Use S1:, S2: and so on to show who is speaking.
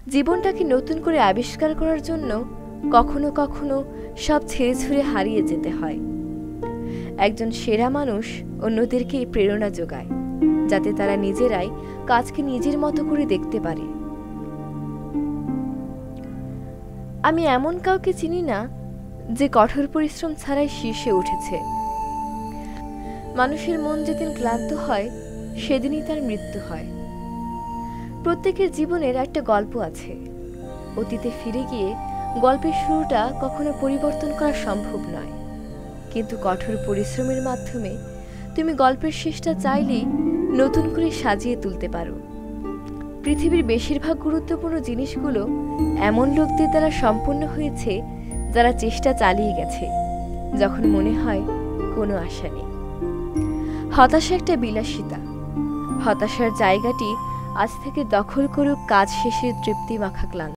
S1: জীবনটাকে নতুন করে আবিষ্কার করার জন্য কখনো কখনো সব ছেড়ে ছুঁড়ে হারিয়ে যেতে হয়। একজন সেরা মানুষ অন্যদেরকে প্রেরণা যোগায়, যাতে তারা নিজেরাই কাজকে নিজের মতো করে দেখতে পারে। আমি এমন কাউকে চিনি না যে কঠোর পরিশ্রম ছাড়াই শীর্ষে উঠেছে। মানুষের মন যেদিন ক্লান্ত হয় সেদিনই তার মৃত্যু হয়। প্রত্যেকের জীবনের একটা গল্প আছে। অতীতে ফিরে গিয়ে গল্পের শুরুটা কখনো পরিবর্তন করা সম্ভব নয়, কিন্তু কঠোর পরিশ্রমের মাধ্যমে তুমি গল্পের শেষটা চাইলেই নতুন করে সাজিয়ে তুলতে পারো। পৃথিবীর বেশিরভাগ গুরুত্বপূর্ণ জিনিসগুলো এমন লোকদের দ্বারা সম্পন্ন হয়েছে যারা চেষ্টা চালিয়ে গেছে যখন মনে হয় কোনো আশা নেই। হতাশা একটা বিলাসিতা। হতাশার জায়গাটি আজ থেকে দখল করুক কাজ শেষের তৃপ্তি মাখা ক্লান্তি।